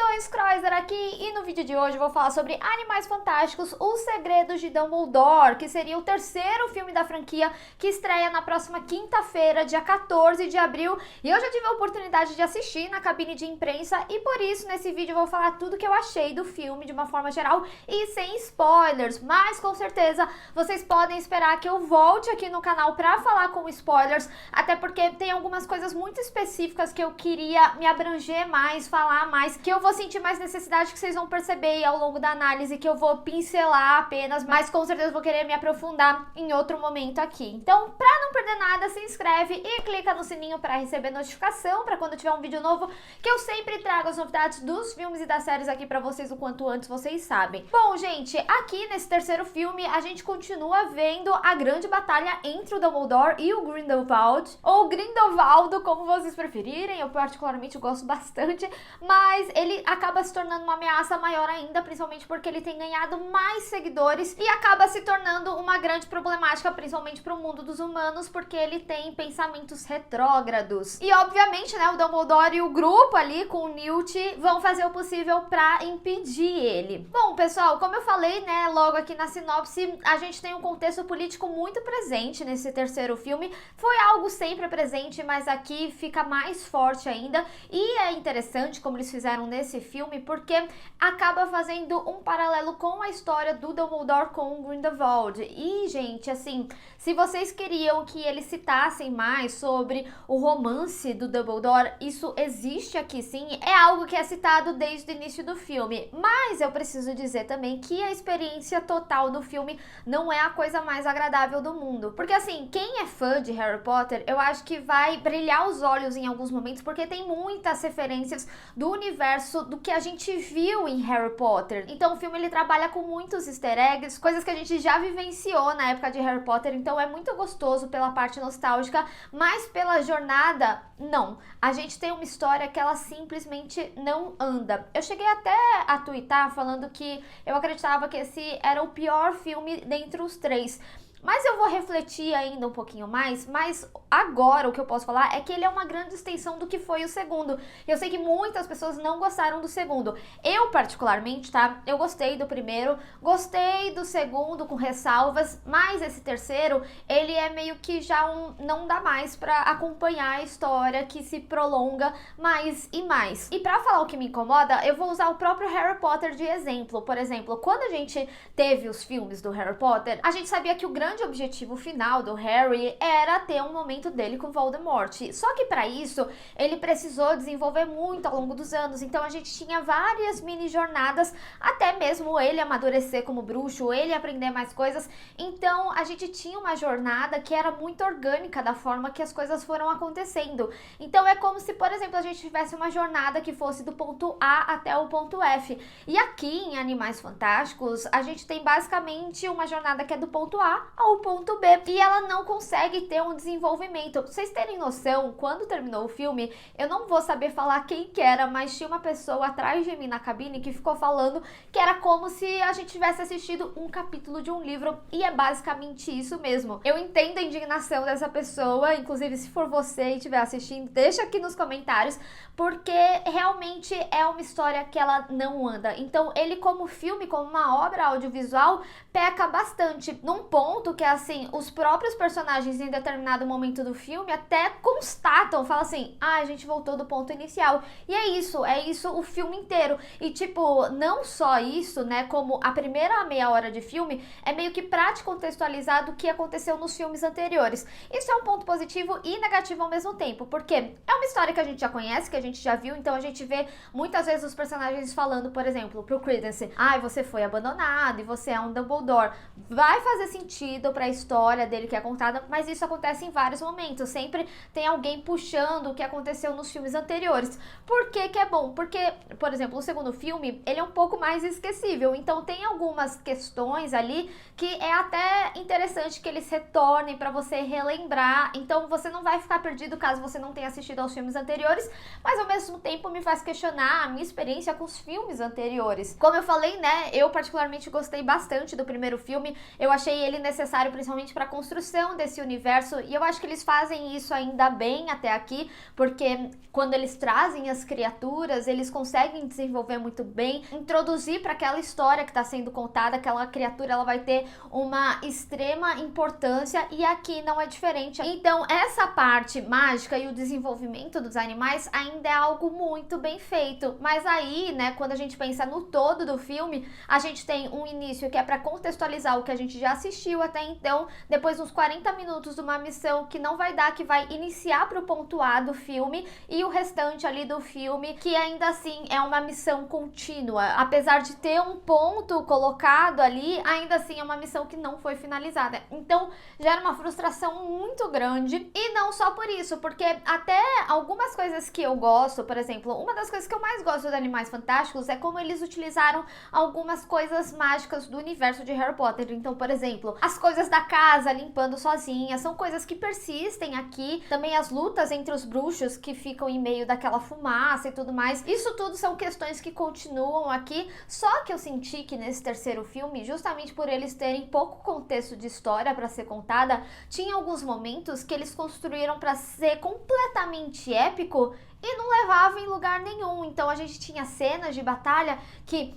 Milhões Croiser aqui e no vídeo de hoje eu vou falar sobre Animais Fantásticos, Os Segredos de Dumbledore, que seria o terceiro filme da franquia que estreia na próxima quinta-feira, dia 14 de abril, e eu já tive a oportunidade de assistir na cabine de imprensa e por isso nesse vídeo eu vou falar tudo que eu achei do filme de uma forma geral e sem spoilers, mas com certeza vocês podem esperar que eu volte aqui no canal pra falar com spoilers, até porque tem algumas coisas muito específicas que eu queria me abranger mais, falar mais, que eu vou sentir mais necessidade, que vocês vão perceber ao longo da análise, que eu vou pincelar apenas, mas com certeza vou querer me aprofundar em outro momento aqui. Então, pra não perder nada, se inscreve e clica no sininho pra receber notificação, pra quando tiver um vídeo novo, que eu sempre trago as novidades dos filmes e das séries aqui pra vocês o quanto antes, vocês sabem. Bom, gente, aqui nesse terceiro filme, a gente continua vendo a grande batalha entre o Dumbledore e o Grindelwald, ou Grindelwaldo, como vocês preferirem, eu particularmente gosto bastante, mas ele acaba se tornando uma ameaça maior ainda, principalmente porque ele tem ganhado mais seguidores e acaba se tornando uma grande problemática, principalmente para o mundo dos humanos, porque ele tem pensamentos retrógrados. E obviamente, né, o Dumbledore e o grupo ali com o Newt vão fazer o possível para impedir ele. Bom, pessoal, como eu falei, né, logo aqui na sinopse, a gente tem um contexto político muito presente nesse terceiro filme. Foi algo sempre presente, mas aqui fica mais forte ainda. E é interessante como eles fizeram nesse filme, porque acaba fazendo um paralelo com a história do Dumbledore com o Grindelwald. E, gente, assim, se vocês queriam que eles citassem mais sobre o romance do Dumbledore, isso existe aqui sim, é algo que é citado desde o início do filme. Mas eu preciso dizer também que a experiência total do filme não é a coisa mais agradável do mundo. Porque, assim, quem é fã de Harry Potter, eu acho que vai brilhar os olhos em alguns momentos, porque tem muitas referências do universo do que a gente viu em Harry Potter. Então o filme ele trabalha com muitos easter eggs, coisas que a gente já vivenciou na época de Harry Potter, então é muito gostoso pela parte nostálgica, mas pela jornada, não. A gente tem uma história que ela simplesmente não anda. Eu cheguei até a twittar falando que eu acreditava que esse era o pior filme dentre os três. Mas eu vou refletir ainda um pouquinho mais, mas agora o que eu posso falar é que ele é uma grande extensão do que foi o segundo. Eu sei que muitas pessoas não gostaram do segundo. Eu, particularmente, tá? Eu gostei do primeiro, gostei do segundo com ressalvas, mas esse terceiro, ele é meio que já não dá mais pra acompanhar a história que se prolonga mais e mais. E pra falar o que me incomoda, eu vou usar o próprio Harry Potter de exemplo. Por exemplo, quando a gente teve os filmes do Harry Potter, a gente sabia que o grande objetivo final do Harry era ter um momento dele com Voldemort. Só que para isso, ele precisou desenvolver muito ao longo dos anos. Então a gente tinha várias mini jornadas, até mesmo ele amadurecer como bruxo, ele aprender mais coisas. Então a gente tinha uma jornada que era muito orgânica da forma que as coisas foram acontecendo. Então é como se, por exemplo, a gente tivesse uma jornada que fosse do ponto A até o ponto F. E aqui em Animais Fantásticos, a gente tem basicamente uma jornada que é do ponto A ao ponto B, e ela não consegue ter um desenvolvimento. Pra vocês terem noção, quando terminou o filme, eu não vou saber falar quem que era, mas tinha uma pessoa atrás de mim na cabine que ficou falando que era como se a gente tivesse assistido um capítulo de um livro, e é basicamente isso mesmo. Eu entendo a indignação dessa pessoa, inclusive se for você e estiver assistindo, deixa aqui nos comentários, porque realmente é uma história que ela não anda. Então ele como filme, como uma obra audiovisual, peca bastante, num ponto que é assim, os próprios personagens em determinado momento do filme até constatam, falam assim, a gente voltou do ponto inicial. E é isso o filme inteiro. E tipo, não só isso, né, como a primeira meia hora de filme é meio que pra te contextualizar do que aconteceu nos filmes anteriores. Isso é um ponto positivo e negativo ao mesmo tempo, porque é uma história que a gente já conhece, que a gente já viu, então a gente vê muitas vezes os personagens falando, por exemplo, pro Credence, você foi abandonado e você é um Dumbledore. Vai fazer sentido pra história dele que é contada, mas isso acontece em vários momentos, sempre tem alguém puxando o que aconteceu nos filmes anteriores. Por que que é bom? Porque, por exemplo, o segundo filme, ele é um pouco mais esquecível, então tem algumas questões ali que é até interessante que eles retornem pra você relembrar, então você não vai ficar perdido caso você não tenha assistido aos filmes anteriores, mas ao mesmo tempo me faz questionar a minha experiência com os filmes anteriores. Como eu falei, né, eu particularmente gostei bastante do primeiro filme, eu achei ele necessário necessário principalmente para a construção desse universo, e eu acho que eles fazem isso ainda bem até aqui, porque quando eles trazem as criaturas, eles conseguem desenvolver muito bem, introduzir para aquela história que está sendo contada, aquela criatura ela vai ter uma extrema importância, e aqui não é diferente. Então essa parte mágica e o desenvolvimento dos animais ainda é algo muito bem feito, mas aí, né, quando a gente pensa no todo do filme, a gente tem um início que é para contextualizar o que a gente já assistiu até então, depois uns 40 minutos de uma missão que não vai dar, que vai iniciar para o ponto A do filme, e o restante ali do filme que ainda assim é uma missão contínua, apesar de ter um ponto colocado ali, ainda assim é uma missão que não foi finalizada. Então gera uma frustração muito grande, e não só por isso, porque até algumas coisas que eu gosto, por exemplo, uma das coisas que eu mais gosto de Animais Fantásticos é como eles utilizaram algumas coisas mágicas do universo de Harry Potter. Então, por exemplo, as coisas da casa limpando sozinha, são coisas que persistem aqui. Também as lutas entre os bruxos que ficam em meio daquela fumaça e tudo mais. Isso tudo são questões que continuam aqui, só que eu senti que nesse terceiro filme, justamente por eles terem pouco contexto de história para ser contada, tinha alguns momentos que eles construíram para ser completamente épico e não levava em lugar nenhum. Então a gente tinha cenas de batalha que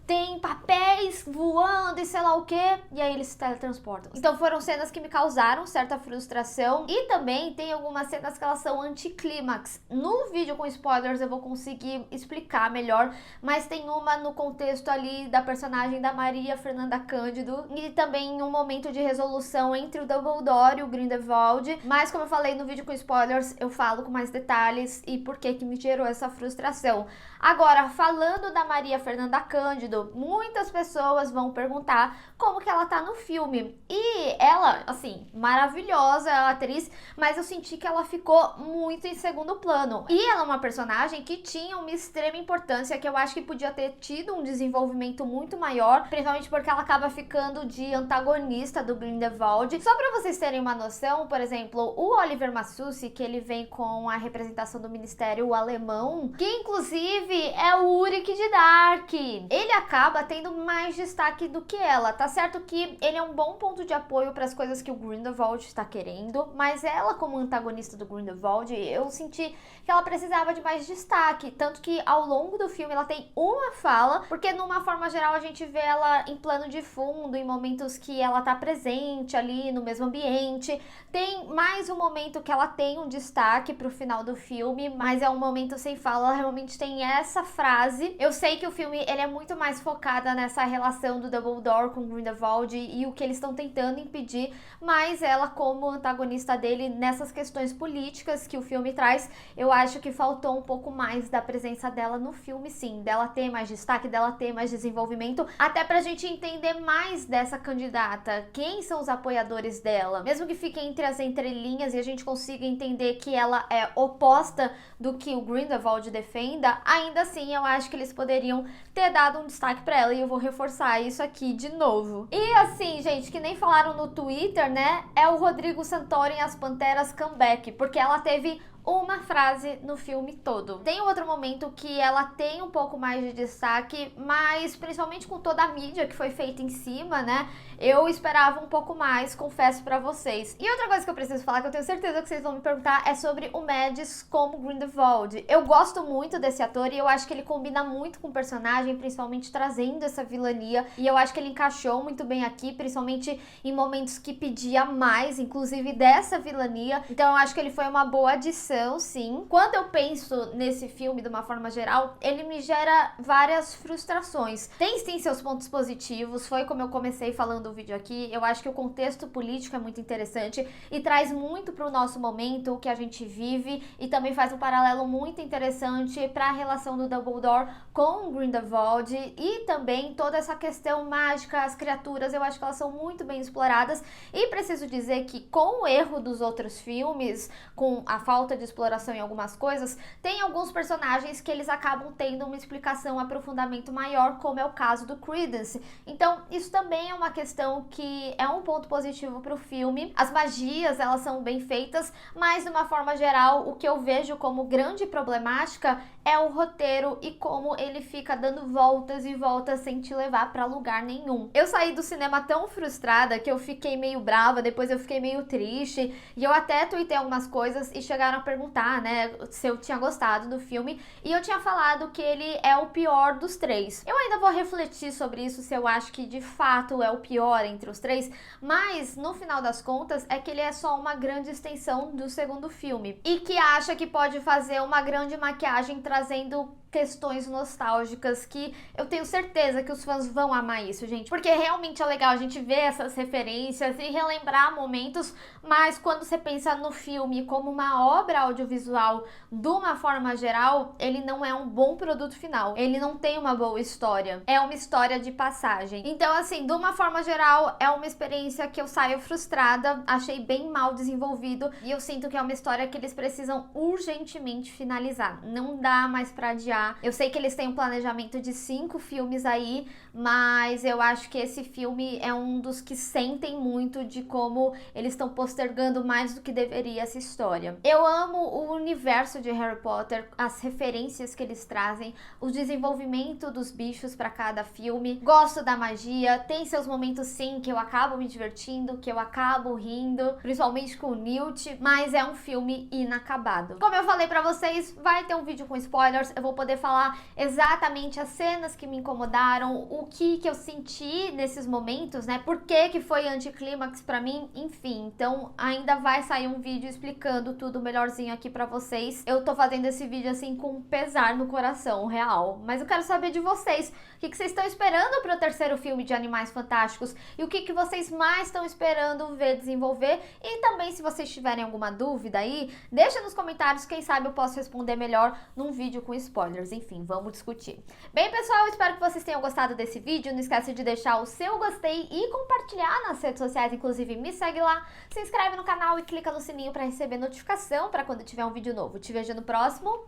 tem papéis voando e sei lá o que, e aí eles se teletransportam. Então foram cenas que me causaram certa frustração, e também tem algumas cenas que elas são anticlímax. No vídeo com spoilers eu vou conseguir explicar melhor, mas tem uma no contexto ali da personagem da Maria Fernanda Cândido, e também em um momento de resolução entre o Dumbledore e o Grindelwald, mas como eu falei no vídeo com spoilers, eu falo com mais detalhes e por que me gerou essa frustração. Agora, falando da Maria Fernanda Cândido, muitas pessoas vão perguntar como que ela tá no filme. E ela, assim, maravilhosa a atriz, mas eu senti que ela ficou muito em segundo plano. E ela é uma personagem que tinha uma extrema importância, que eu acho que podia ter tido um desenvolvimento muito maior, principalmente porque ela acaba ficando de antagonista do Grindelwald. Só pra vocês terem uma noção, por exemplo, o Oliver Masucci, que ele vem com a representação do Ministério Alemão, que inclusive é o Uric de Dark. Ele acaba tendo mais destaque do que ela. Tá certo que ele é um bom ponto de apoio para as coisas que o Grindelwald está querendo, mas ela como antagonista do Grindelwald, eu senti que ela precisava de mais destaque, tanto que ao longo do filme ela tem uma fala, porque numa forma geral a gente vê ela em plano de fundo, em momentos que ela tá presente ali no mesmo ambiente. Tem mais um momento que ela tem um destaque pro final do filme, mas é um momento sem fala, ela realmente tem essa frase. Eu sei que o filme ele é muito mais focada nessa relação do Dumbledore com o Grindelwald e o que eles estão tentando impedir, mas ela como antagonista dele nessas questões políticas que o filme traz, eu acho que faltou um pouco mais da presença dela no filme, sim, dela ter mais destaque, dela ter mais desenvolvimento, até pra gente entender mais dessa candidata, quem são os apoiadores dela, mesmo que fique entre as entrelinhas e a gente consiga entender que ela é oposta do que o Grindelwald defenda, ainda assim eu acho que eles poderiam ter dado um destaque pra ela, e eu vou reforçar isso aqui de novo. E assim, gente, que nem falaram no Twitter, né, é o Rodrigo Santoro em As Panteras Comeback, porque ela teve uma frase no filme todo. Tem outro momento que ela tem um pouco mais de destaque, mas principalmente com toda a mídia que foi feita em cima, né, eu esperava um pouco mais, confesso pra vocês. E outra coisa que eu preciso falar, que eu tenho certeza que vocês vão me perguntar, é sobre o Mads como Grindelwald. Eu gosto muito desse ator e eu acho que ele combina muito com o personagem, principalmente trazendo essa vilania, e eu acho que ele encaixou muito bem aqui, principalmente em momentos que pedia mais, inclusive dessa vilania. Então eu acho que ele foi uma boa adição, sim. Quando eu penso nesse filme de uma forma geral, ele me gera várias frustrações. Tem sim seus pontos positivos, foi como eu comecei falando o vídeo aqui. Eu acho que o contexto político é muito interessante e traz muito para o nosso momento, o que a gente vive, e também faz um paralelo muito interessante para a relação do Dumbledore com o Grindelwald, e também toda essa questão mágica, as criaturas, eu acho que elas são muito bem exploradas. E preciso dizer que com o erro dos outros filmes, com a falta de exploração em algumas coisas, tem alguns personagens que eles acabam tendo uma explicação, um aprofundamento maior, como é o caso do Credence. Então, isso também é uma questão que é um ponto positivo pro filme. As magias, elas são bem feitas, mas de uma forma geral, o que eu vejo como grande problemática é o roteiro e como ele fica dando voltas e voltas sem te levar pra lugar nenhum. Eu saí do cinema tão frustrada que eu fiquei meio brava, depois eu fiquei meio triste, e eu até tuitei algumas coisas e chegaram a perguntar, né, se eu tinha gostado do filme, e eu tinha falado que ele é o pior dos três. Eu ainda vou refletir sobre isso, se eu acho que de fato é o pior entre os três, mas no final das contas é que ele é só uma grande extensão do segundo filme, e que acha que pode fazer uma grande maquiagem trazendo questões nostálgicas que eu tenho certeza que os fãs vão amar isso, gente, porque realmente é legal a gente ver essas referências e relembrar momentos, mas quando você pensa no filme como uma obra audiovisual de uma forma geral, ele não é um bom produto final, ele não tem uma boa história, é uma história de passagem. Então, assim, de uma forma geral, é uma experiência que eu saio frustrada, achei bem mal desenvolvido, e eu sinto que é uma história que eles precisam urgentemente finalizar, não dá mais pra adiar. Eu sei que eles têm um planejamento de 5 filmes aí, mas eu acho que esse filme é um dos que sentem muito de como eles estão postergando mais do que deveria essa história. Eu amo o universo de Harry Potter, as referências que eles trazem, o desenvolvimento dos bichos para cada filme. Gosto da magia, tem seus momentos sim que eu acabo me divertindo, que eu acabo rindo, principalmente com o Newt, mas é um filme inacabado. Como eu falei pra vocês, vai ter um vídeo com spoilers, eu vou poder falar exatamente as cenas que me incomodaram, o que eu senti nesses momentos, né? Por que foi anticlímax pra mim, enfim. Então ainda vai sair um vídeo explicando tudo melhorzinho aqui pra vocês. Eu tô fazendo esse vídeo assim com pesar no coração, real. Mas eu quero saber de vocês, o que vocês estão esperando pro terceiro filme de Animais Fantásticos e o que vocês mais estão esperando ver desenvolver. E também, se vocês tiverem alguma dúvida aí, deixa nos comentários, quem sabe eu posso responder melhor num vídeo com spoilers. Enfim, vamos discutir. Bem, pessoal, espero que vocês tenham gostado desse vídeo. Não esquece de deixar o seu gostei e compartilhar nas redes sociais, inclusive me segue lá, se inscreve no canal e clica no sininho para receber notificação para quando tiver um vídeo novo. Te vejo no próximo.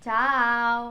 Tchau!